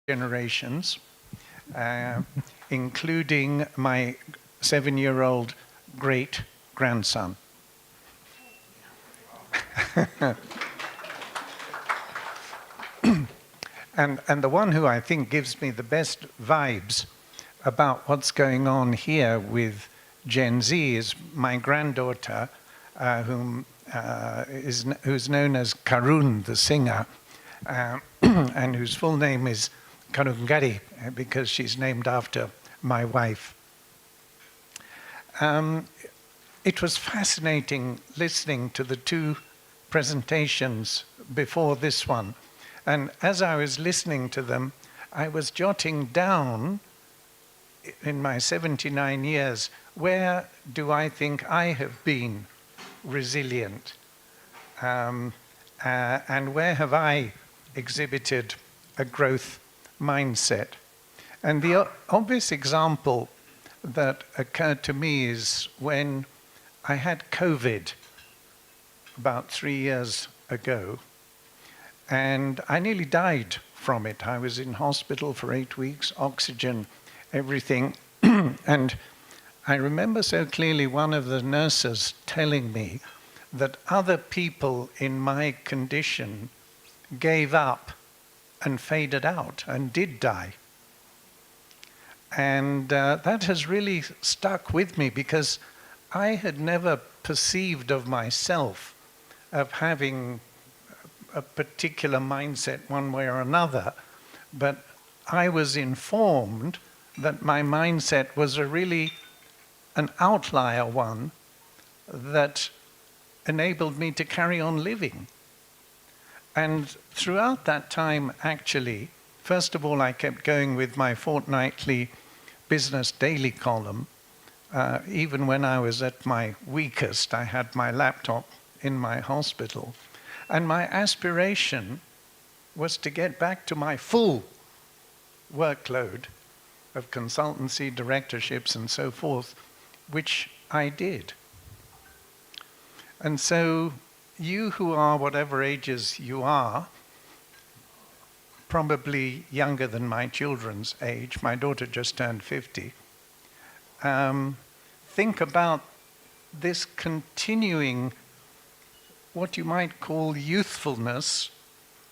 generations, including my 7-year-old great-grandson. And the one who I think gives me the best vibes about what's going on here with Gen Z is my granddaughter, who's known as Karun, the singer, and whose full name is Karungari, because she's named after my wife. It was fascinating listening to the two presentations before this one. And as I was listening to them, I was jotting down in my 79 years, where do I think I have been resilient? And where have I exhibited a growth mindset? And the obvious example that occurred to me is when I had COVID about 3 years ago, and I nearly died from it. I was in hospital for 8 weeks, oxygen, everything. And I remember so clearly one of the nurses telling me that other people in my condition gave up and faded out and did die. And that has really stuck with me, because I had never perceived of myself of having a particular mindset one way or another, but I was informed that my mindset was really an outlier one that enabled me to carry on living. And throughout that time, actually, first of all, I kept going with my fortnightly business daily column. Even when I was at my weakest, I had my laptop in my hospital. And my aspiration was to get back to my full workload of consultancy, directorships, and so forth, which I did. And so you who are whatever ages you are, probably younger than my children's age, my daughter just turned 50, think about this continuing what you might call youthfulness,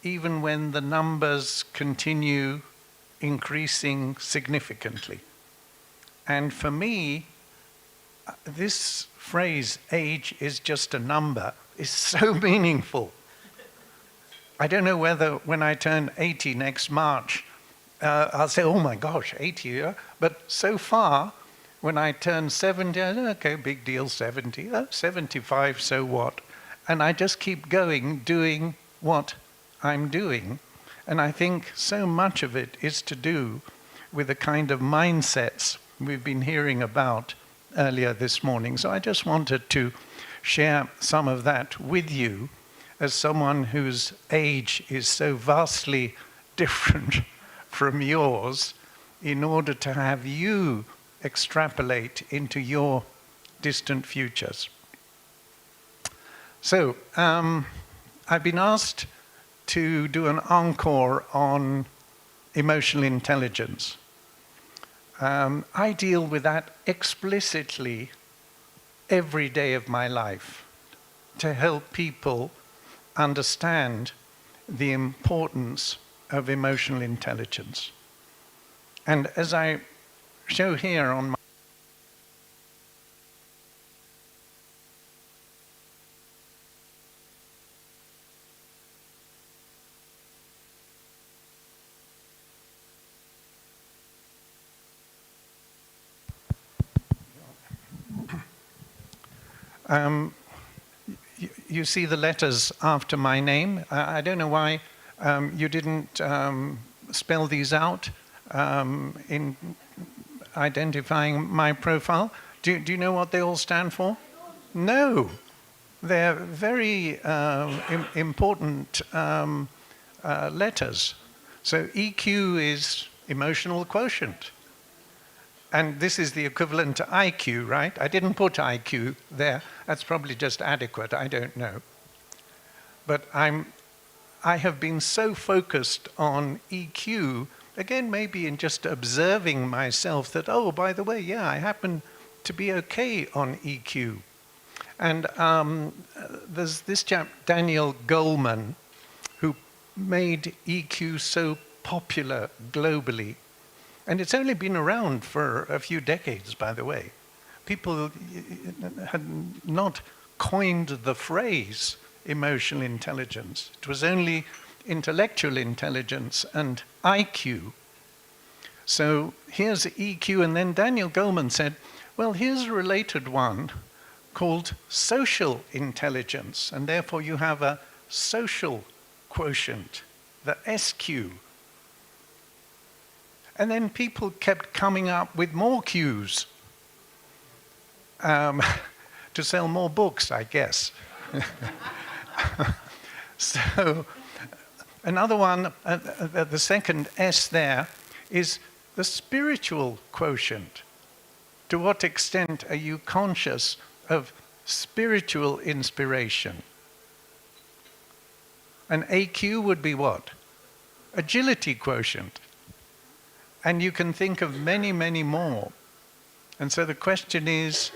even when the numbers continue increasing significantly. And for me, this phrase, age is just a number, is so meaningful. I don't know whether when I turn 80 next March, I'll say, oh my gosh, 80, yeah? But so far, when I turn 70, okay, big deal, 70, 75, so what? And I just keep going, doing what I'm doing. And I think so much of it is to do with the kind of mindsets we've been hearing about earlier this morning. So I just wanted to share some of that with you as someone whose age is so vastly different from yours, in order to have you extrapolate into your distant futures. So, I've been asked to do an encore on emotional intelligence. I deal with that explicitly every day of my life to help people understand the importance of emotional intelligence. And as I show here on my you see the letters after my name. I don't know why you didn't spell these out in identifying my profile. Do you know what they all stand for? No. They're very important letters. So EQ is emotional quotient. And this is the equivalent to IQ, right? I didn't put IQ there. That's probably just adequate. I don't know. But I have been so focused on EQ again, maybe in just observing myself that, oh, by the way, yeah, I happen to be okay on EQ. And there's this chap, Daniel Goleman, who made EQ so popular globally. And it's only been around for a few decades, by the way. People had not coined the phrase emotional intelligence. It was only intellectual intelligence and IQ. So here's EQ, and then Daniel Goleman said, well, here's a related one called social intelligence, and therefore you have a social quotient, the SQ. And then people kept coming up with more Qs to sell more books, I guess. So another one, the second S there, is the spiritual quotient. To what extent are you conscious of spiritual inspiration? An AQ would be what? Agility quotient. And you can think of many, many more. And so the question is,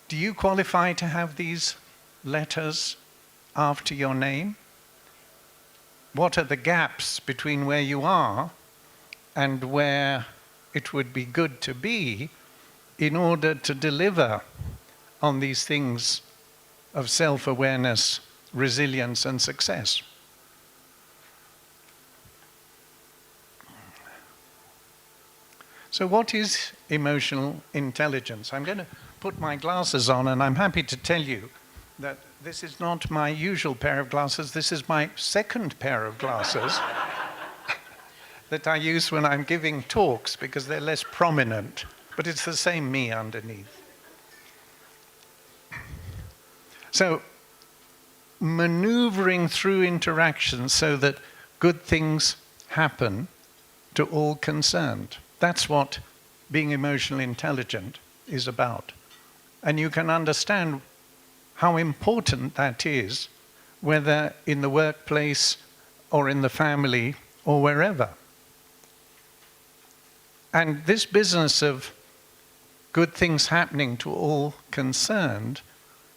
do you qualify to have these letters after your name? What are the gaps between where you are and where it would be good to be in order to deliver on these things of self-awareness, resilience, and success? So what is emotional intelligence? I'm going to put my glasses on, and I'm happy to tell you that this is not my usual pair of glasses. This is my second pair of glasses that I use when I'm giving talks because they're less prominent, but it's the same me underneath. So, maneuvering through interactions so that good things happen to all concerned. That's what being emotionally intelligent is about. And you can understand how important that is, whether in the workplace or in the family or wherever. And this business of good things happening to all concerned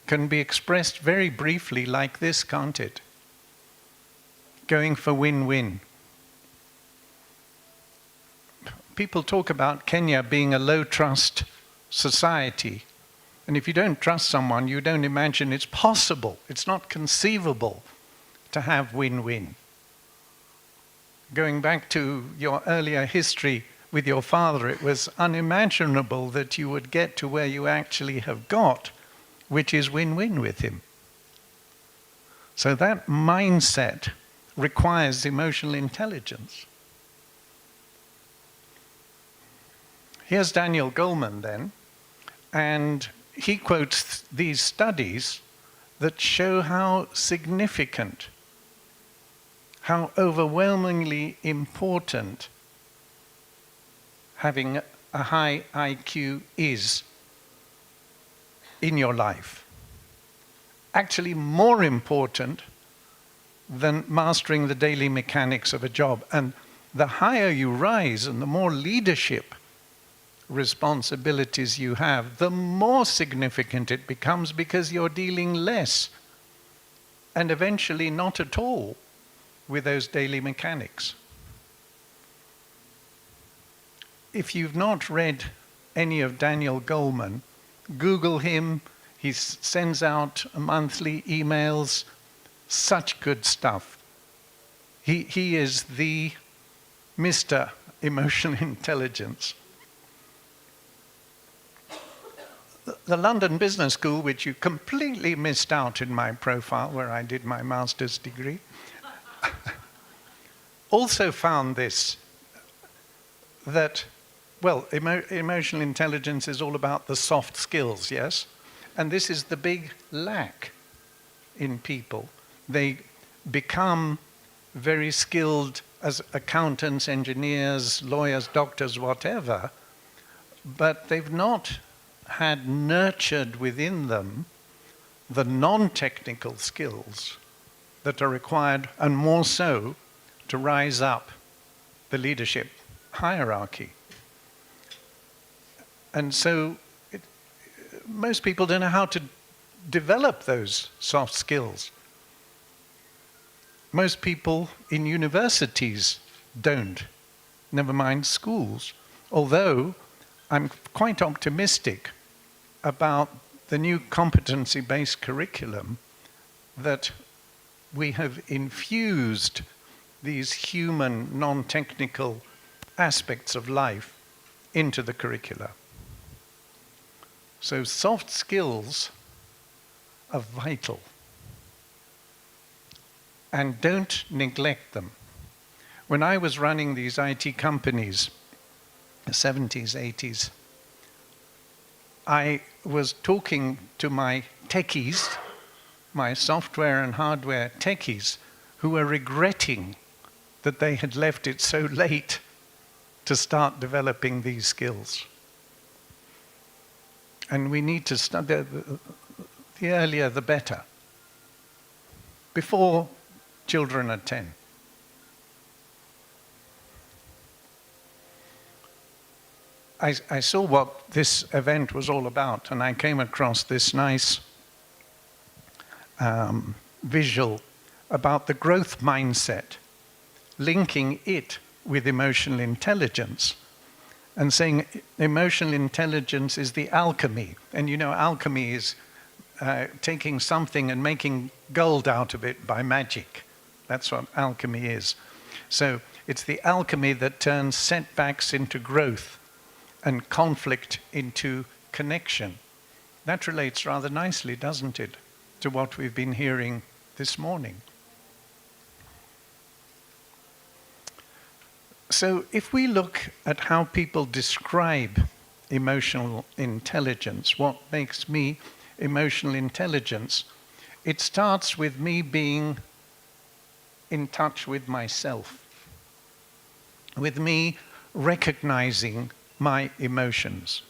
can be expressed very briefly like this, can't it? Going for win-win. People talk about Kenya being a low-trust society. And if you don't trust someone, you don't imagine it's possible. It's not conceivable to have win-win. Going back to your earlier history with your father, it was unimaginable that you would get to where you actually have got, which is win-win with him. So that mindset requires emotional intelligence. Here's Daniel Goleman then, and he quotes these studies that show how significant, how overwhelmingly important having a high IQ is in your life. Actually more important than mastering the daily mechanics of a job. And the higher you rise and the more leadership responsibilities you have, the more significant it becomes because you're dealing less and eventually not at all with those daily mechanics. If you've not read any of Daniel Goleman, Google him. He sends out monthly emails, such good stuff. He is the Mr. Emotional Intelligence. The London Business School, which you completely missed out in my profile, where I did my master's degree, also found this, that, well, emotional intelligence is all about the soft skills, yes? And this is the big lack in people. They become very skilled as accountants, engineers, lawyers, doctors, whatever, but they've not had nurtured within them the non-technical skills that are required, and more so, to rise up the leadership hierarchy. And so most people don't know how to develop those soft skills. Most people in universities don't, never mind schools. Although I'm quite optimistic about the new competency-based curriculum that we have infused these human, non-technical aspects of life into the curricula. So soft skills are vital. And don't neglect them. When I was running these IT companies, the 70s, 80s, I was talking to my techies, my software and hardware techies, who were regretting that they had left it so late to start developing these skills. And we need to start, the earlier the better, before children are 10. I saw what this event was all about, and I came across this nice visual about the growth mindset, linking it with emotional intelligence, and saying emotional intelligence is the alchemy. And you know, alchemy is taking something and making gold out of it by magic. That's what alchemy is. So it's the alchemy that turns setbacks into growth and conflict into connection. That relates rather nicely, doesn't it, to what we've been hearing this morning. So if we look at how people describe emotional intelligence, what makes me emotional intelligence, it starts with me being in touch with myself, with me recognizing my emotions,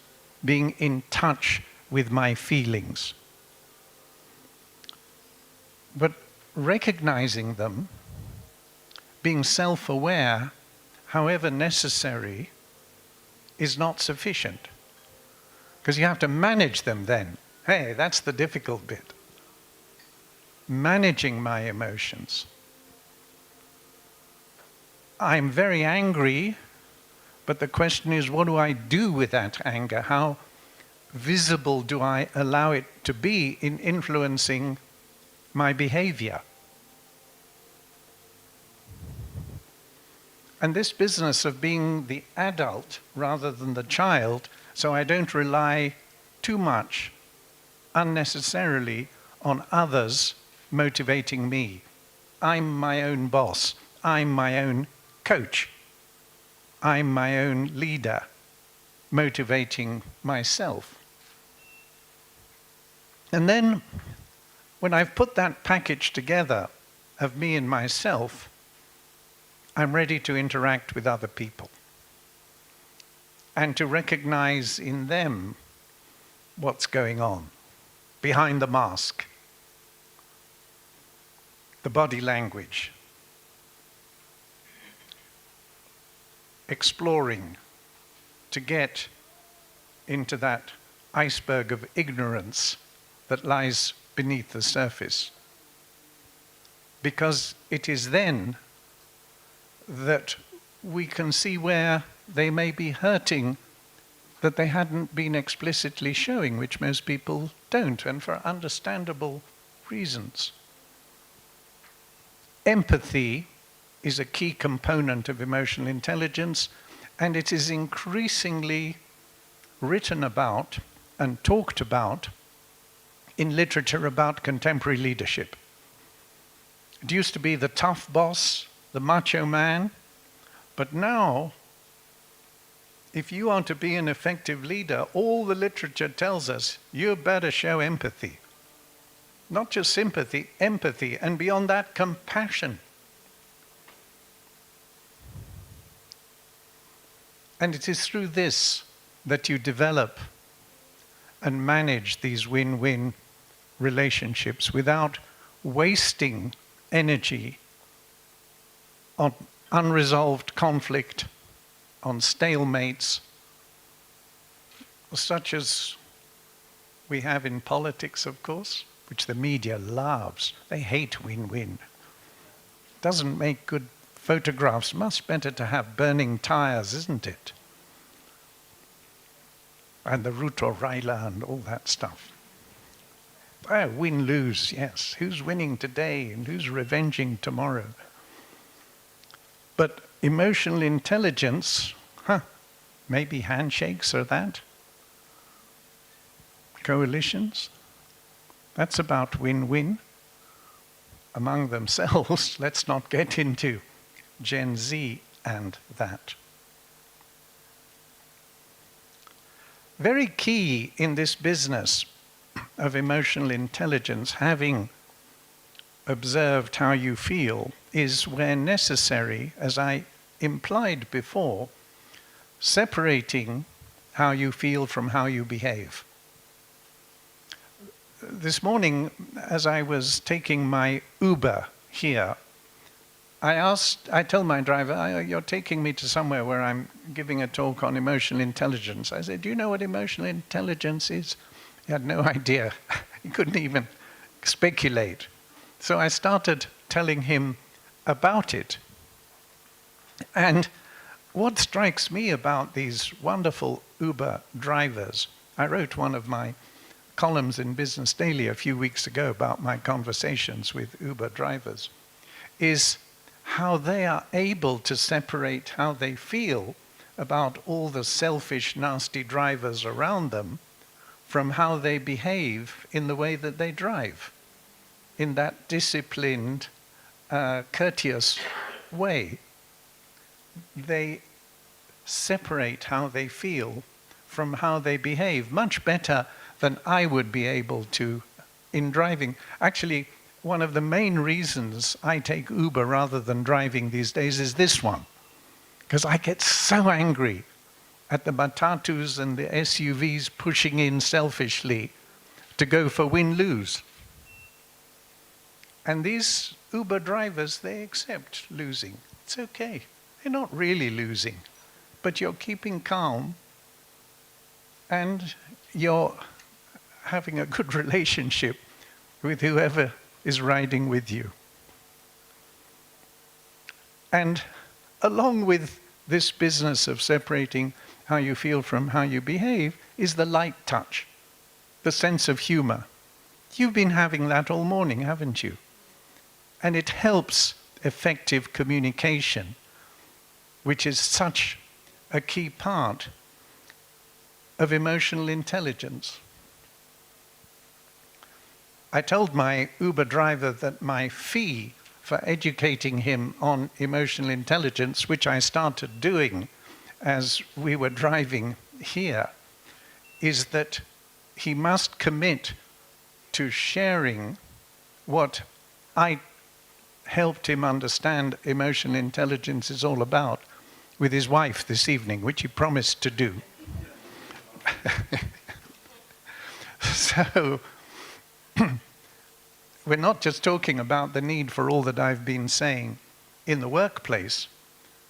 being in touch with my feelings. But recognizing them, being self-aware, however necessary, is not sufficient. Because you have to manage them then. Hey, that's the difficult bit. Managing my emotions. I'm very angry, but the question is, what do I do with that anger? How visible do I allow it to be in influencing my behavior? And this business of being the adult rather than the child, so I don't rely too much unnecessarily on others motivating me. I'm my own boss. I'm my own coach. I'm my own leader, motivating myself. And then, when I've put that package together of me and myself, I'm ready to interact with other people and to recognize in them what's going on behind the mask, the body language, exploring to get into that iceberg of ignorance that lies beneath the surface. Because it is then that we can see where they may be hurting that they hadn't been explicitly showing, which most people don't, and for understandable reasons. Empathy is a key component of emotional intelligence, and it is increasingly written about and talked about in literature about contemporary leadership. It used to be the tough boss, the macho man, but now, if you want to be an effective leader, all the literature tells us you better show empathy. Not just sympathy, empathy, and beyond that, compassion. And it is through this that you develop and manage these win-win relationships without wasting energy on unresolved conflict, on stalemates, such as we have in politics, of course, which the media loves. They hate win-win. Doesn't make good photographs. Much better to have burning tires, isn't it? And the Ruto-Raila and all that stuff. Oh, win-lose, yes. Who's winning today and who's revenging tomorrow? But emotional intelligence, maybe handshakes are that. Coalitions, that's about win-win among themselves. Let's not get into Gen Z and that. Very key in this business of emotional intelligence, having observed how you feel, is where necessary, as I implied before, separating how you feel from how you behave. This morning, as I was taking my Uber here, I told my driver, you're taking me to somewhere where I'm giving a talk on emotional intelligence. I said, do you know what emotional intelligence is? He had no idea. He couldn't even speculate. So I started telling him about it. And what strikes me about these wonderful Uber drivers, I wrote one of my columns in Business Daily a few weeks ago about my conversations with Uber drivers, is how they are able to separate how they feel about all the selfish, nasty drivers around them from how they behave in the way that they drive, in that disciplined, courteous way. They separate how they feel from how they behave much better than I would be able to in driving. Actually, one of the main reasons I take Uber rather than driving these days is this one. Because I get so angry at the matatus and the SUVs pushing in selfishly to go for win-lose. And these Uber drivers, they accept losing. It's okay. They're not really losing. But you're keeping calm and you're having a good relationship with whoever is riding with you. And along with this business of separating how you feel from how you behave is the light touch, the sense of humor. You've been having that all morning, haven't you? And it helps effective communication, which is such a key part of emotional intelligence. I told my Uber driver that my fee for educating him on emotional intelligence, which I started doing as we were driving here, is that he must commit to sharing what I helped him understand emotional intelligence is all about with his wife this evening, which he promised to do. So we're not just talking about the need for all that I've been saying in the workplace,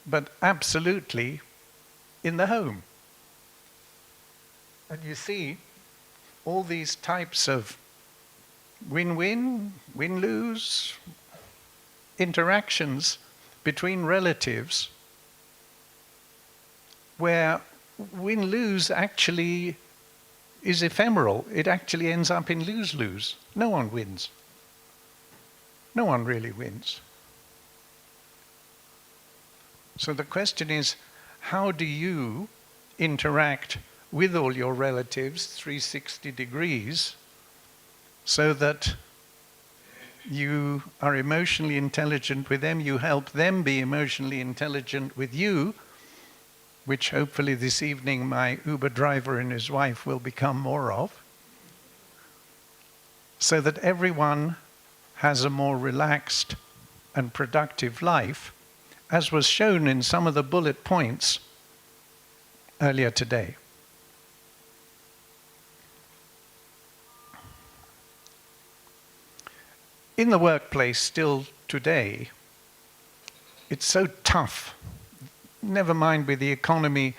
but absolutely in the home. And you see all these types of win-win, win-lose interactions between relatives where win-lose actually is ephemeral. It actually ends up in lose-lose. No one wins. No one really wins. So the question is, how do you interact with all your relatives 360 degrees so that you are emotionally intelligent with them, you help them be emotionally intelligent with you, which hopefully this evening my Uber driver and his wife will become more of, so that everyone has a more relaxed and productive life, as was shown in some of the bullet points earlier today. In the workplace still today, it's so tough. Never mind with the economy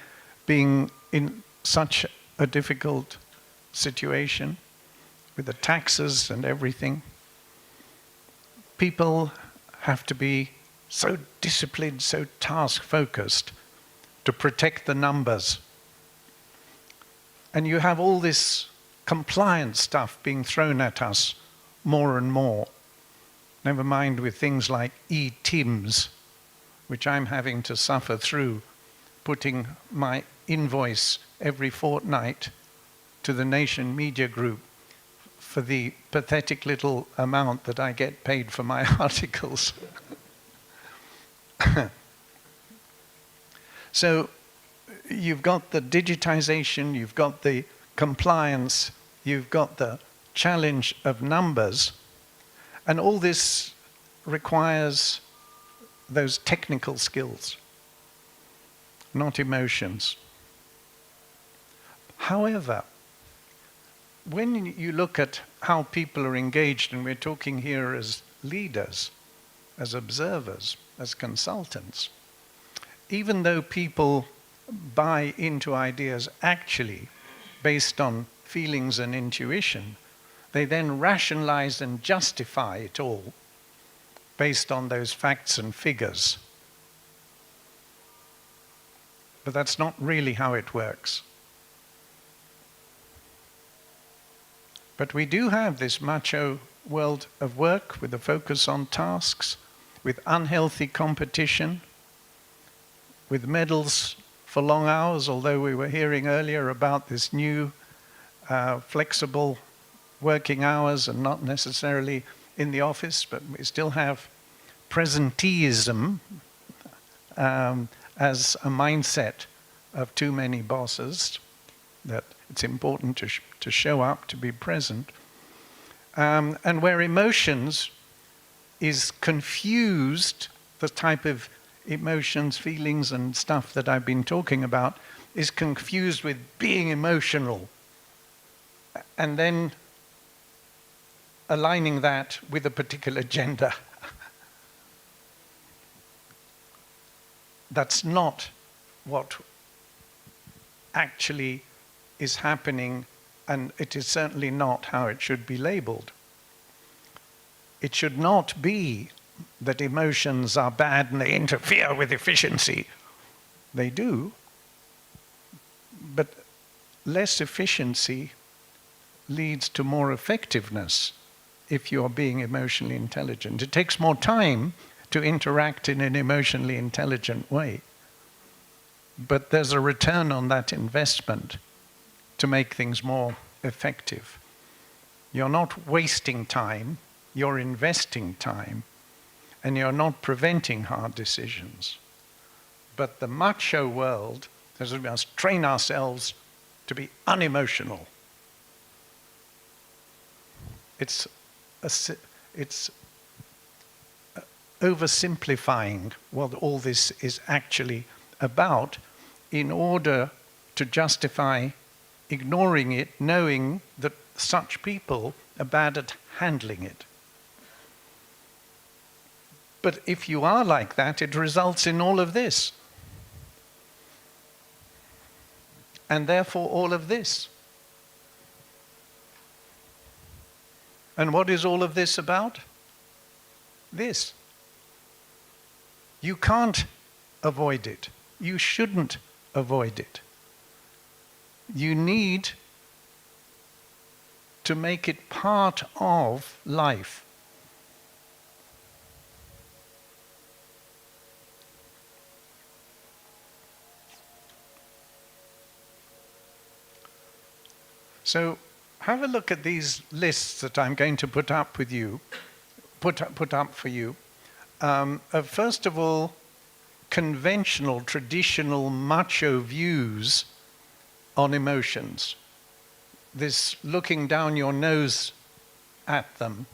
being in such a difficult situation, with the taxes and everything. People have to be so disciplined, so task-focused to protect the numbers. And you have all this compliance stuff being thrown at us more and more. Never mind with things like e-TIMS, which I'm having to suffer through, putting my invoice every fortnight to the Nation Media Group for the pathetic little amount that I get paid for my articles. So you've got the digitization, you've got the compliance, you've got the challenge of numbers, and all this requires those technical skills, not emotions. However, when you look at how people are engaged, and we're talking here as leaders, as observers, as consultants, even though people buy into ideas actually based on feelings and intuition, they then rationalize and justify it all based on those facts and figures. But that's not really how it works. But we do have this macho world of work with a focus on tasks, with unhealthy competition, with medals for long hours, although we were hearing earlier about this new flexible working hours and not necessarily in the office, but we still have presenteeism as a mindset of too many bosses, that it's important to show up, to be present. And where emotions is confused, the type of emotions, feelings and stuff that I've been talking about, is confused with being emotional. And then aligning that with a particular gender. That's not what actually is happening, and it is certainly not how it should be labeled. It should not be that emotions are bad and they interfere with efficiency. They do, but less efficiency leads to more effectiveness if you're being emotionally intelligent. It takes more time to interact in an emotionally intelligent way, but there's a return on that investment to make things more effective. You're not wasting time, you're investing time, and you're not preventing hard decisions. But the macho world says we must train ourselves to be unemotional. It's oversimplifying what all this is actually about in order to justify ignoring it, knowing that such people are bad at handling it. But if you are like that, it results in all of this. And therefore all of this. And what is all of this about? This. You can't avoid it. You shouldn't avoid it. You need to make it part of life. So have a look at these lists that I'm going to put up with you, put up for you. First of all, conventional, traditional, macho views on emotions. This looking down your nose at them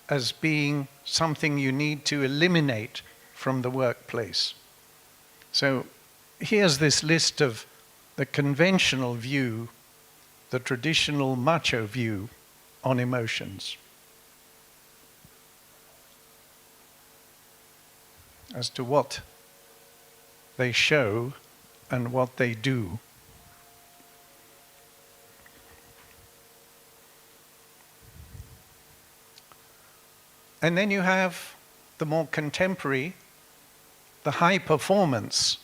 as being something you need to eliminate from the workplace. So here's this list of the conventional view, the traditional macho view on emotions. as to what they show and what they do. And then you have the more contemporary, the high performance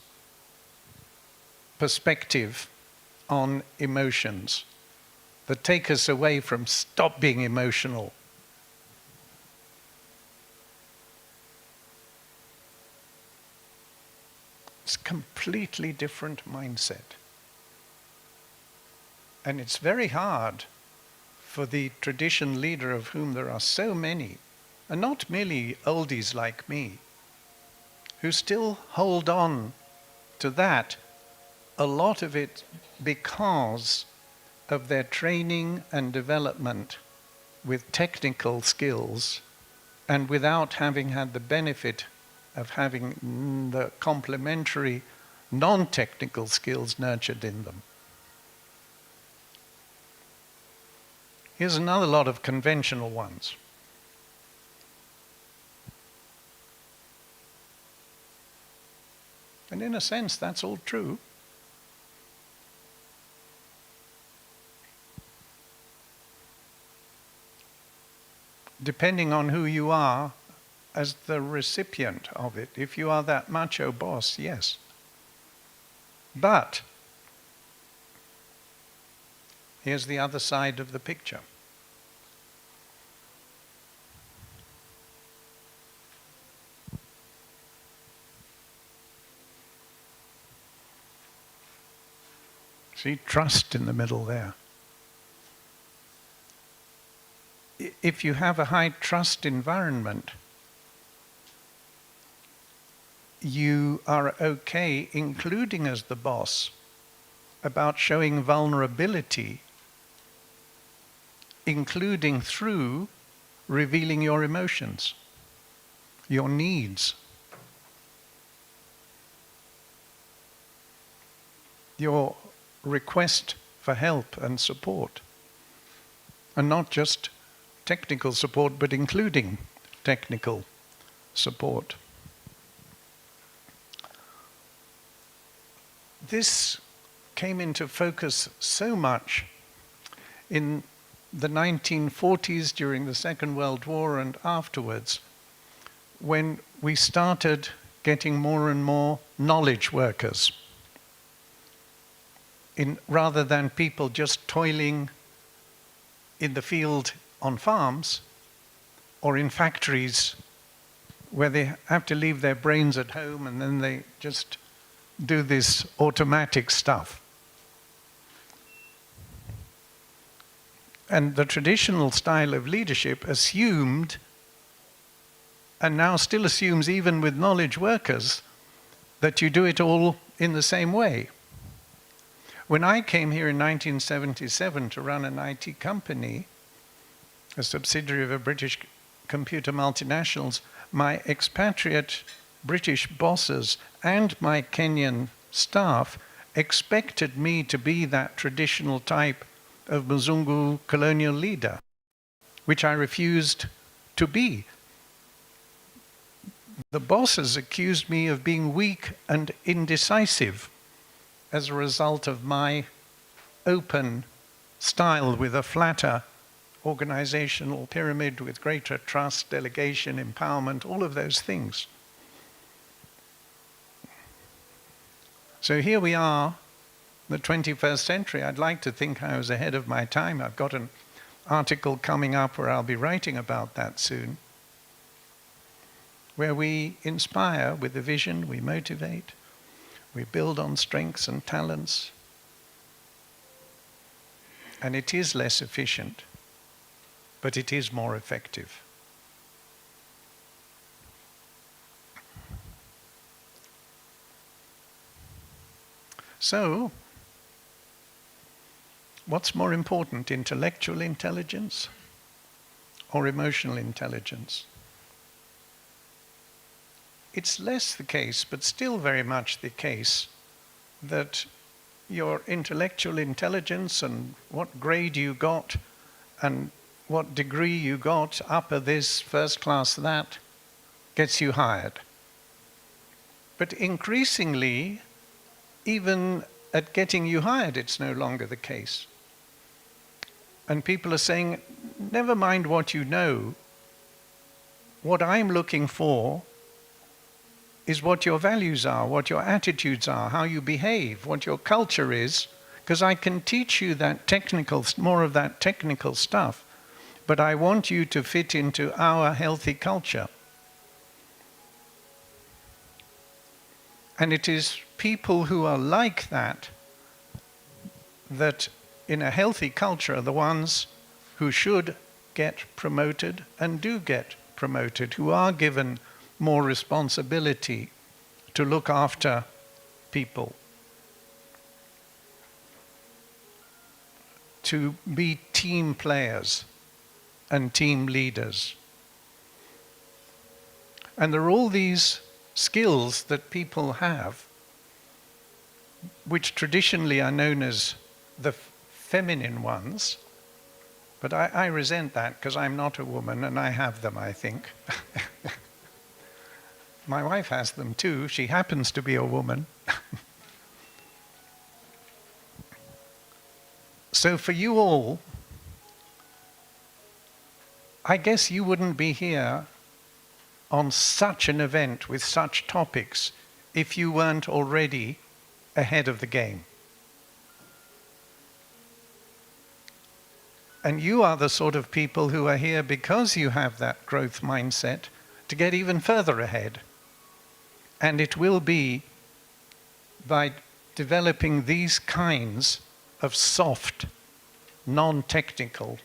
perspective on emotions that take us away from stop being emotional. It's a completely different mindset. And it's very hard for the tradition leader, of whom there are so many, and not merely oldies like me, who still hold on to that, a lot of it because of their training and development with technical skills, and without having had the benefit of having the complementary non-technical skills nurtured in them. Here's another lot of conventional ones. And in a sense, that's all true. Depending on who you are as the recipient of it. If you are that macho boss, yes. But here's the other side of the picture. See, trust in the middle there. If you have a high trust environment, you are okay, including as the boss, about showing vulnerability, including through revealing your emotions, your needs, your request for help and support, and not just technical support, but including technical support. This came into focus so much in the 1940s during the Second World War and afterwards, when we started getting more and more knowledge workers, rather than people just toiling in the field on farms or in factories where they have to leave their brains at home and then they just do this automatic stuff. And the traditional style of leadership assumed, and now still assumes even with knowledge workers, that you do it all in the same way. When I came here in 1977 to run an IT company, a subsidiary of a British computer multinationals, my expatriate British bosses and my Kenyan staff expected me to be that traditional type of Mzungu colonial leader, which I refused to be. The bosses accused me of being weak and indecisive as a result of my open style with a flatter organizational pyramid with greater trust, delegation, empowerment, all of those things. So here we are, the 21st century. I'd like to think I was ahead of my time. I've got an article coming up where I'll be writing about that soon, where we inspire with a vision, we motivate, we build on strengths and talents, and it is less efficient, but it is more effective. So, what's more important, intellectual intelligence or emotional intelligence? It's less the case, but still very much the case, that your intellectual intelligence and what grade you got and what degree you got, upper this, first class that, gets you hired. But increasingly, even at getting you hired, it's no longer the case. And people are saying, never mind what you know, what I'm looking for is what your values are, what your attitudes are, how you behave, what your culture is, because I can teach you that technical, more of that technical stuff, but I want you to fit into our healthy culture. And it is people who are like that, that in a healthy culture are the ones who should get promoted and do get promoted, who are given more responsibility to look after people, to be team players and team leaders. And there are all these skills that people have, which traditionally are known as the feminine ones, but I resent that because I'm not a woman and I have them, I think. My wife has them too. She happens to be a woman. So for you all, I guess you wouldn't be here on such an event with such topics if you weren't already ahead of the game. And you are the sort of people who are here because you have that growth mindset to get even further ahead. And it will be by developing these kinds of soft, non-technical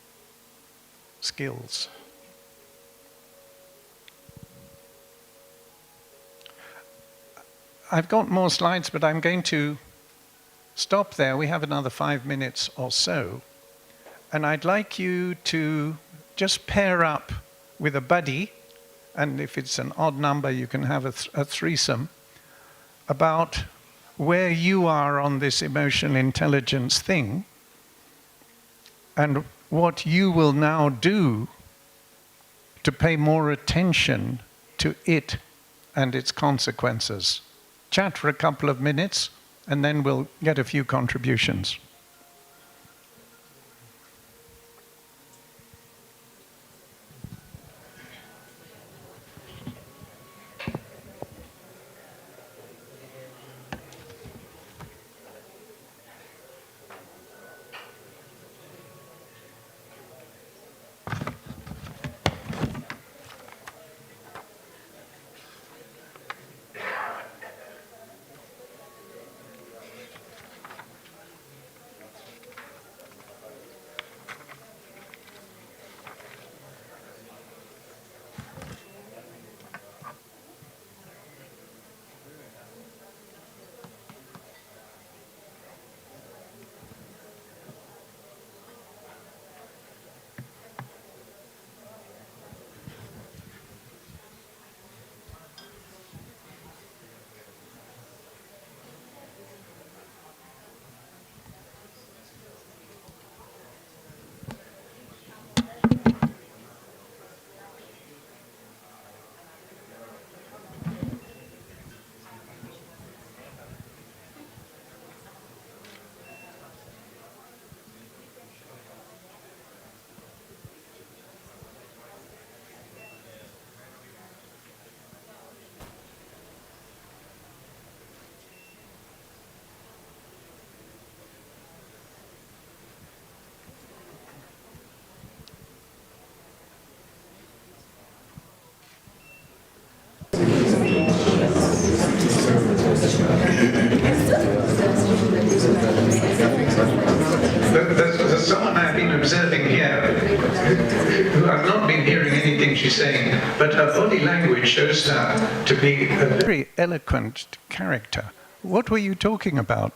skills. I've got more slides, but I'm going to stop there. We have another 5 minutes or so. And I'd like you to just pair up with a buddy, and if it's an odd number, you can have a threesome, about where you are on this emotional intelligence thing and what you will now do to pay more attention to it and its consequences. Chat for a couple of minutes, and then we'll get a few contributions. There's someone I've been observing here who I've not been hearing anything she's saying, but her body language shows her to be a very eloquent character. What were you talking about?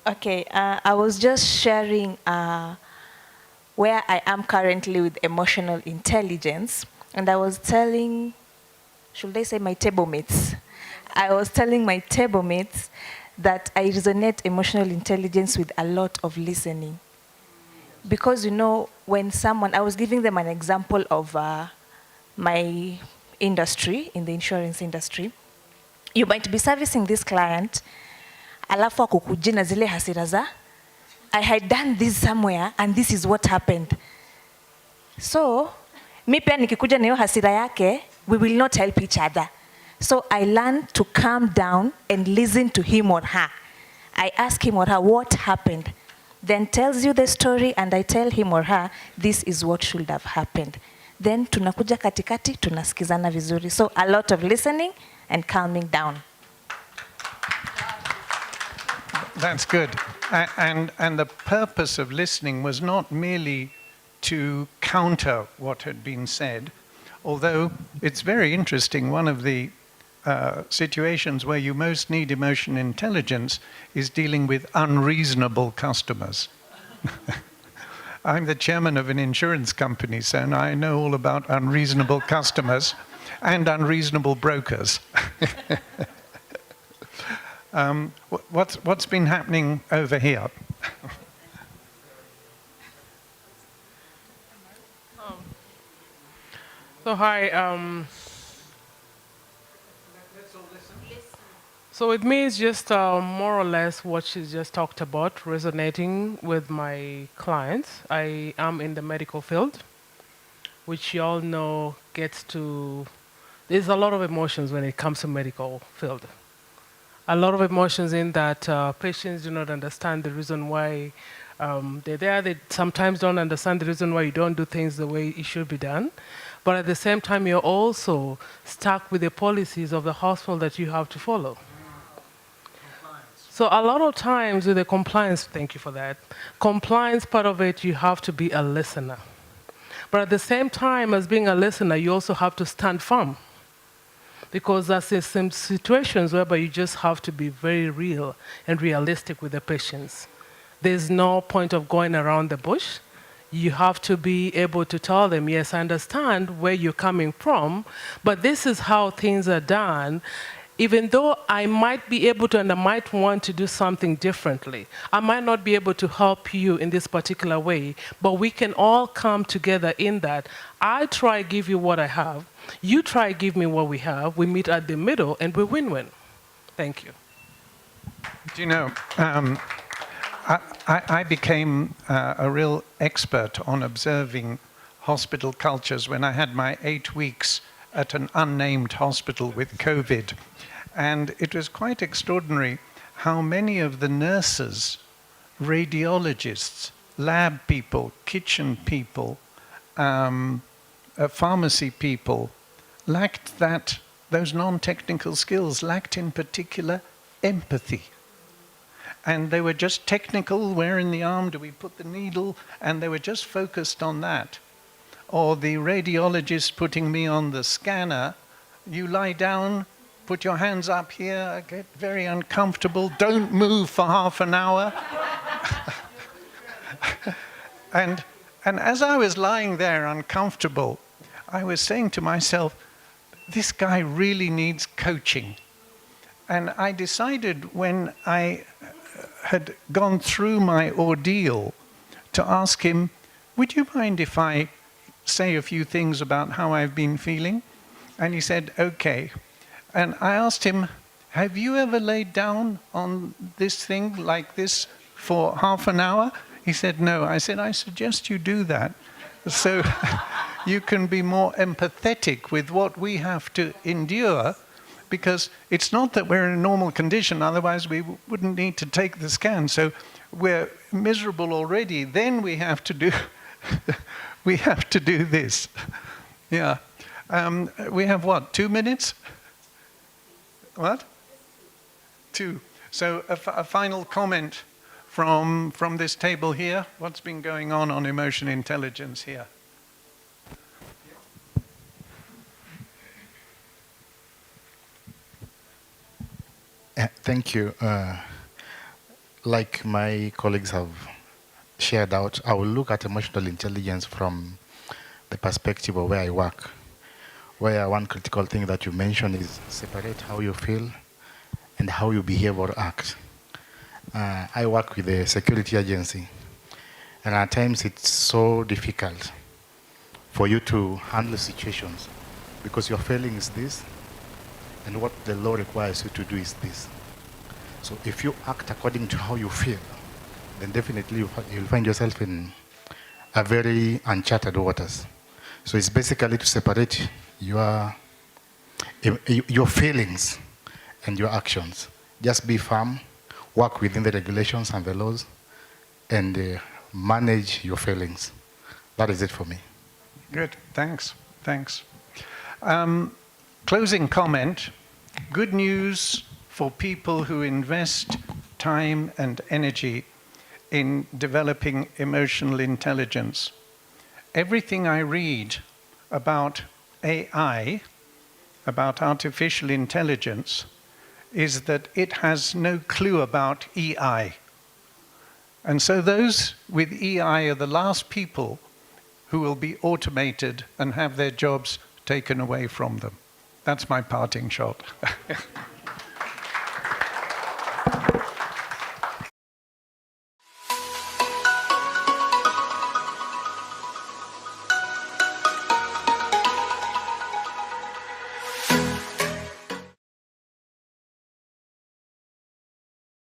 Okay, I was just sharing where I am currently with emotional intelligence, and I was telling, should I say my table mates? I was telling my table mates that I resonate emotional intelligence with a lot of listening. because when someone, I was giving them an example of my industry, in the insurance industry. You might be servicing this client, alafu akukujia na zile hasira za, I had done this somewhere and this is what happened. So mi pia nikikuja na hiyo hasira yake, we will not help each other. So I learned to calm down and listen to him or her. I ask him or her what happened, then tells you the story, and I tell him or her this is what should have happened. Then tunakuja katikati, tunasikizana vizuri. So a lot of listening and calming down. That's good. And the purpose of listening was not merely to counter what had been said, although it's very interesting. One of the situations where you most need emotion intelligence is dealing with unreasonable customers. I'm the chairman of an insurance company, so I know all about unreasonable customers and unreasonable brokers. What's been happening over here? So hi. So with me, it's just more or less what she just talked about, resonating with my clients. I am in the medical field, which you all know there's a lot of emotions when it comes to medical field. A lot of emotions in that patients do not understand the reason why they're there. They sometimes don't understand the reason why you don't do things the way it should be done. But at the same time, you're also stuck with the policies of the hospital that you have to follow. So a lot of times with the compliance, thank you for that, compliance part of it, you have to be a listener. But at the same time as being a listener, you also have to stand firm. Because there's some situations whereby you just have to be very real and realistic with the patients. There's no point of going around the bush. You have to be able to tell them, yes, I understand where you're coming from, but this is how things are done. Even though I might be able to and I might want to do something differently, I might not be able to help you in this particular way, but we can all come together in that. I try to give you what I have, you try to give me what we have, we meet at the middle, and we win-win. Thank you. Do you know, I became a real expert on observing hospital cultures when I had my 8 weeks at an unnamed hospital with COVID. And it was quite extraordinary how many of the nurses, radiologists, lab people, kitchen people, pharmacy people lacked those non-technical skills, lacked in particular empathy. And they were just technical, where in the arm do we put the needle? And they were just focused on that. Or the radiologist putting me on the scanner, you lie down, put your hands up here, I get very uncomfortable, don't move for half an hour. And as I was lying there uncomfortable, I was saying to myself, this guy really needs coaching. And I decided when I had gone through my ordeal to ask him, would you mind if I say a few things about how I've been feeling? And he said, okay. And I asked him, have you ever laid down on this thing like this for half an hour? He said, no. I said, I suggest you do that so you can be more empathetic with what we have to endure, because it's not that we're in a normal condition, otherwise we wouldn't need to take the scan. So we're miserable already, then we have to do we have to do this. Yeah. We have what, 2 minutes? What? 2. So a final comment from this table here. What's been going on emotion intelligence here? Thank you. Like my colleagues have shared out, I will look at emotional intelligence from the perspective of where I work, where one critical thing that you mentioned is separate how you feel and how you behave or act. I work with a security agency, And at times it's so difficult for you to handle situations because your failing is this, and what the law requires you to do is this. So if you act according to how you feel, then definitely you'll find yourself in a very uncharted waters. So it's basically to separate your feelings and your actions. Just be firm, work within the regulations and the laws, and manage your feelings. That is it for me. Good, thanks. Closing comment, good news for people who invest time and energy in developing emotional intelligence. Everything I read about AI, about artificial intelligence, is that it has no clue about EI. And so those with EI are the last people who will be automated and have their jobs taken away from them. That's my parting shot.